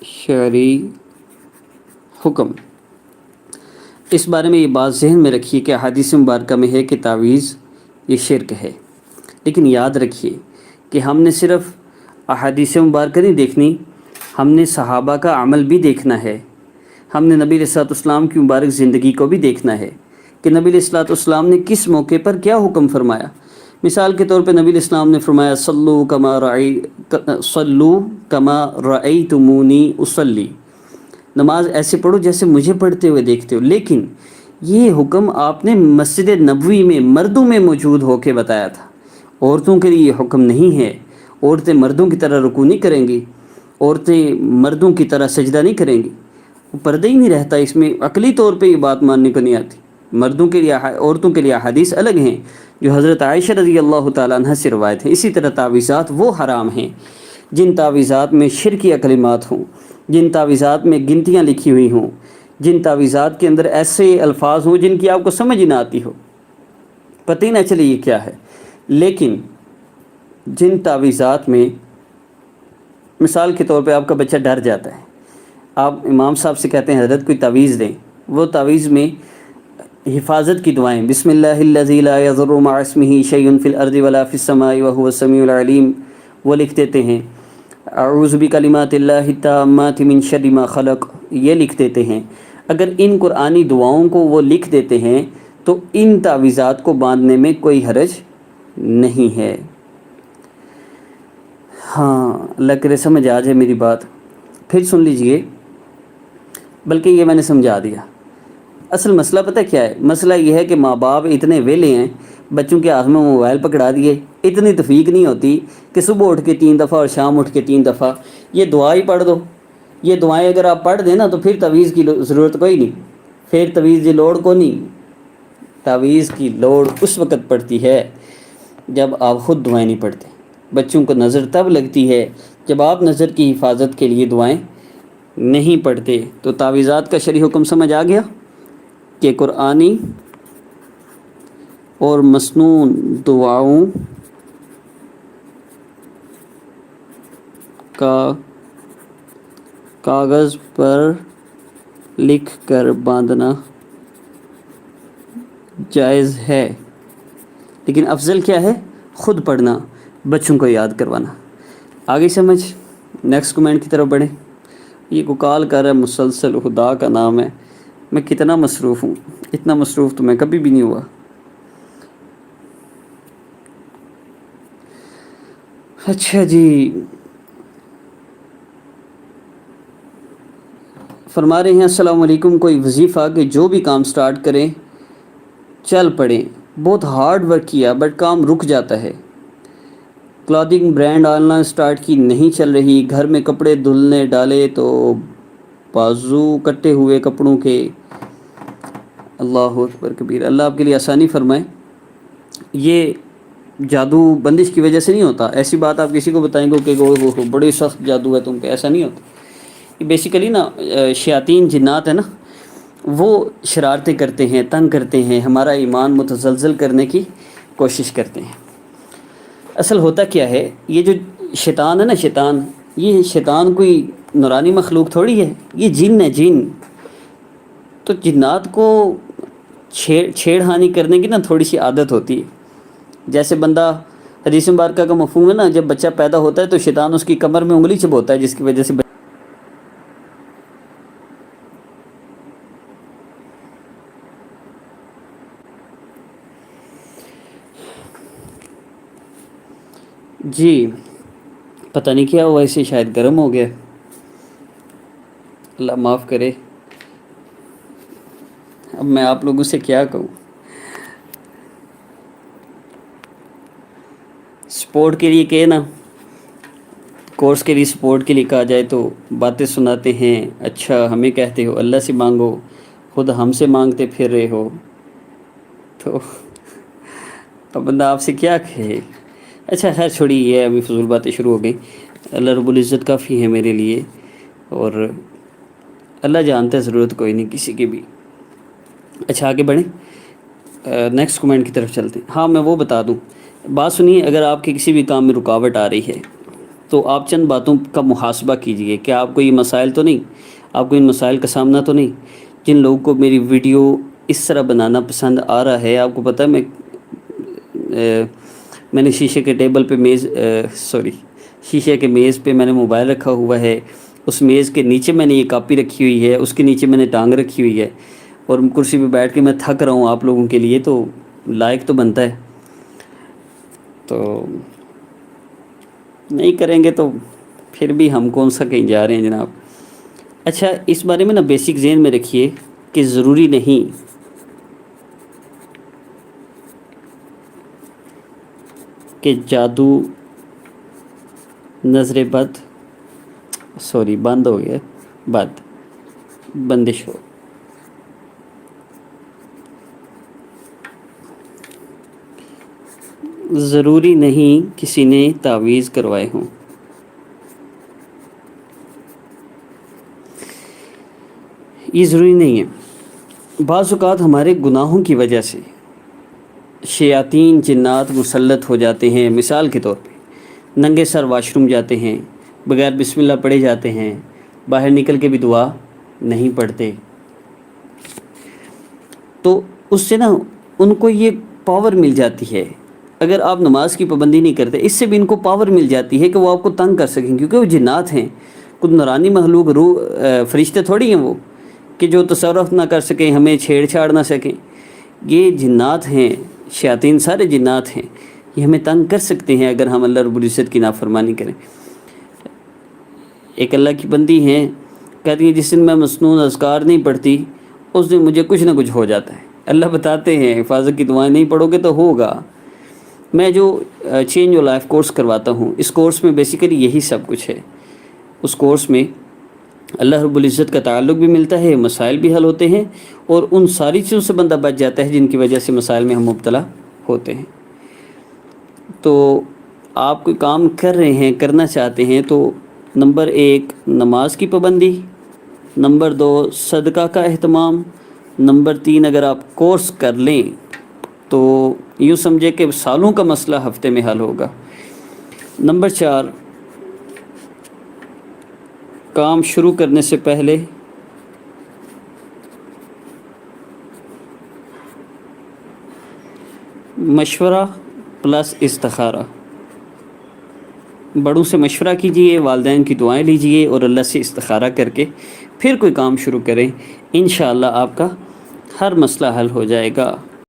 شرعی حکم، اس بارے میں یہ بات ذہن میں رکھیے کہ احادیث مبارکہ میں ہے کہ تعویذ یہ شرک ہے، لیکن یاد رکھیے کہ ہم نے صرف احادیث مبارکہ نہیں دیکھنی، ہم نے صحابہ کا عمل بھی دیکھنا ہے، ہم نے نبی علیہ السلام کی مبارک زندگی کو بھی دیکھنا ہے کہ نبی علیہ السلام نے کس موقع پر کیا حکم فرمایا۔ مثال کے طور پہ نبی علیہ السلام نے فرمایا صلو کما رأیتمونی اصلی، نماز ایسے پڑھو جیسے مجھے پڑھتے ہوئے دیکھتے ہو، لیکن یہ حکم آپ نے مسجد نبوی میں مردوں میں موجود ہو کے بتایا تھا، عورتوں کے لیے یہ حکم نہیں ہے۔ عورتیں مردوں کی طرح رکوع نہیں کریں گی، عورتیں مردوں کی طرح سجدہ نہیں کریں گی، پردہ ہی نہیں رہتا، اس میں عقلی طور پہ یہ بات ماننے کو نہیں آتی۔ مردوں کے لیے عورتوں کے لیے احادیث الگ ہیں جو حضرت عائشہ رضی اللہ تعالیٰ عنہ سے روایت ہیں۔ اسی طرح تعویذات وہ حرام ہیں جن تعویذات میں شرکی کلمات ہوں، جن تعویذات میں گنتیاں لکھی ہوئی ہوں، جن تعویذات کے اندر ایسے الفاظ ہوں جن کی آپ کو سمجھ ہی نہ آتی ہو، پتہ ہی نہ چلے یہ کیا ہے۔ لیکن جن تعویذات میں مثال کے طور پہ آپ کا بچہ ڈر جاتا ہے، آپ امام صاحب سے کہتے ہیں حضرت کوئی تعویذ دیں، وہ تعویذ میں حفاظت کی دعائیں بسم اللہ الذی لا یضر مع اسمہ شیء فی الارض ولا فی السماء وهو السمیع العلیم وہ لکھ دیتے ہیں، اعوذ بکلمات اللہ التامات من شر ما خلق یہ لکھ دیتے ہیں۔ اگر ان قرآنی دعاؤں کو وہ لکھ دیتے ہیں تو ان تعویذات کو باندھنے میں کوئی حرج نہیں ہے۔ ہاں، اللہ کرے سمجھ آ جائے میری بات، پھر سن لیجئے، بلکہ یہ میں نے سمجھا دیا۔ اصل مسئلہ پتہ کیا ہے؟ مسئلہ یہ ہے کہ ماں باپ اتنے ویلے ہیں، بچوں کے ہاتھ میں موبائل پکڑا دیے، اتنی توفیق نہیں ہوتی کہ صبح اٹھ کے 3 دفعہ اور شام اٹھ کے 3 دفعہ یہ دعا ہی پڑھ دو۔ یہ دعائیں اگر آپ پڑھ دیں نا تو پھر تعویذ کی ضرورت کوئی نہیں، پھر تعویذ کی لوڑ کو نہیں۔ تعویذ کی لوڑ اس وقت پڑتی ہے جب آپ خود دعائیں نہیں پڑھتے۔ بچوں کو نظر تب لگتی ہے جب آپ نظر کی حفاظت کے لیے دعائیں نہیں پڑھتے۔ تو تعویذات کا شرعی حکم سمجھ آ گیا کہ قرآنی اور مسنون دعاؤں کا کاغذ پر لکھ کر باندھنا جائز ہے، لیکن افضل کیا ہے؟ خود پڑھنا، بچوں کو یاد کروانا۔ آگے سمجھ، نیکسٹ کمنٹ کی طرف بڑھیں۔ یہ کو کال کر رہا ہے مسلسل، خدا کا نام ہے، میں کتنا مصروف ہوں، اتنا مصروف تو میں کبھی بھی نہیں ہوا۔ اچھا جی، فرما رہے ہیں السلام علیکم، کوئی وظیفہ کہ جو بھی کام سٹارٹ کریں چل پڑیں، بہت ہارڈ ورک کیا بٹ کام رک جاتا ہے۔ Clothing brand on line start کی، نہیں چل رہی، گھر میں کپڑے دھلنے ڈالے تو بازو کٹے ہوئے کپڑوں کے۔ اللہ اکبر کبیر، اللہ آپ کے لیے آسانی فرمائے۔ یہ جادو بندش کی وجہ سے نہیں ہوتا، ایسی بات آپ کسی کو بتائیں گے کہ وہ بڑی سخت جادو ہے تم پہ، ایسا نہیں ہوتا۔ یہ بیسیکلی نا شیاطین جنات ہیں نا، وہ شرارتیں کرتے ہیں، تنگ کرتے ہیں، ہمارا ایمان متزلزل کرنے کی کوشش کرتے ہیں۔ اصل ہوتا کیا ہے، یہ جو شیطان ہے نا، یہ شیطان کوئی نورانی مخلوق تھوڑی ہے، یہ جن ہے، جن۔ تو جنات کو چھیڑ ہانی کرنے کی نا تھوڑی سی عادت ہوتی ہے۔ جیسے بندہ، حدیث مبارکہ کا مفہوم ہے نا، جب بچہ پیدا ہوتا ہے تو شیطان اس کی کمر میں انگلی چبوتا ہے، جس کی وجہ سے جی پتہ نہیں کیا ہوا، اسے شاید گرم ہو گیا، اللہ معاف کرے۔ اب میں آپ لوگوں سے کیا کہوں، سپورٹ کے لیے کہ نا، کورس کے لیے سپورٹ کے لیے کہا جائے تو باتیں سناتے ہیں، اچھا ہمیں کہتے ہو اللہ سے مانگو، خود ہم سے مانگتے پھر رہے ہو، تو اب بندہ آپ سے کیا کہے۔ اچھا خیر چھوڑی، یہ ابھی فضول باتیں شروع ہو گئیں۔ اللہ رب العزت کافی ہے میرے لیے، اور اللہ جانتا ہے، ضرورت کوئی نہیں کسی کی بھی۔ اچھا آگے بڑھیں، نیکسٹ کمنٹ کی طرف چلتے ہیں۔ ہاں میں وہ بتا دوں، بات سنیے، اگر آپ کے کسی بھی کام میں رکاوٹ آ رہی ہے تو آپ چند باتوں کا محاسبہ کیجئے کہ آپ کو یہ مسائل تو نہیں، آپ کو ان مسائل کا سامنا تو نہیں. جن لوگوں کو میری ویڈیو اس طرح بنانا پسند آ رہا ہے، آپ کو پتہ ہے میں نے شیشے کے ٹیبل پہ شیشے کے میز پہ میں نے موبائل رکھا ہوا ہے، اس میز کے نیچے میں نے یہ کاپی رکھی ہوئی ہے، اس کے نیچے میں نے ٹانگ رکھی ہوئی ہے، اور کرسی پہ بیٹھ کے میں تھک رہا ہوں آپ لوگوں کے لیے، تو لائق تو بنتا ہے. تو نہیں کریں گے تو پھر بھی ہم کون سا کہیں جا رہے ہیں جناب. اچھا، اس بارے میں نا بیسک ذہن میں رکھیے کہ ضروری نہیں کہ جادو نظر بندش ہو. ضروری نہیں کسی نے تعویذ کروائے ہوں. یہ ضروری نہیں ہے. بعض اوقات ہمارے گناہوں کی وجہ سے شیاطین جنات مسلط ہو جاتے ہیں. مثال کے طور پہ ننگے سر واش روم جاتے ہیں، بغیر بسم اللہ پڑھے جاتے ہیں، باہر نکل کے بھی دعا نہیں پڑھتے، تو اس سے نا ان کو یہ پاور مل جاتی ہے. اگر آپ نماز کی پابندی نہیں کرتے، اس سے بھی ان کو پاور مل جاتی ہے کہ وہ آپ کو تنگ کر سکیں، کیونکہ وہ جنات ہیں، کچھ نورانی مخلوق، فرشتے تھوڑی ہیں وہ کہ جو تصرف نہ کر سکیں، ہمیں چھیڑ چھاڑ نہ سکیں. یہ جنات ہیں، شیاطین سارے جنات ہیں، یہ ہمیں تنگ کر سکتے ہیں اگر ہم اللہ رب العزت کی نافرمانی کریں. ایک اللہ کی بندی ہیں، کہتی ہیں جس دن میں مسنون اذکار نہیں پڑھتی اس دن مجھے کچھ نہ کچھ ہو جاتا ہے. اللہ بتاتے ہیں حفاظت کی دعائیں نہیں پڑھو گے تو ہوگا. میں جو چینج یور لائف کورس کرواتا ہوں، اس کورس میں بیسیکلی یہی سب کچھ ہے. اس کورس میں اللہ رب العزت کا تعلق بھی ملتا ہے، مسائل بھی حل ہوتے ہیں، اور ان ساری چیزوں سے بندہ بچ جاتا ہے جن کی وجہ سے مسائل میں ہم مبتلا ہوتے ہیں. تو آپ کوئی کام کر رہے ہیں، کرنا چاہتے ہیں، تو نمبر 1 نماز کی پابندی، نمبر 2 صدقہ کا اہتمام، نمبر 3 اگر آپ کورس کر لیں تو یوں سمجھے کہ سالوں کا مسئلہ ہفتے میں حل ہوگا. نمبر 4 کام شروع کرنے سے پہلے مشورہ پلس استخارہ. بڑوں سے مشورہ کیجئے، والدین کی دعائیں لیجئے اور اللہ سے استخارہ کر کے پھر کوئی کام شروع کریں. انشاءاللہ آپ کا ہر مسئلہ حل ہو جائے گا.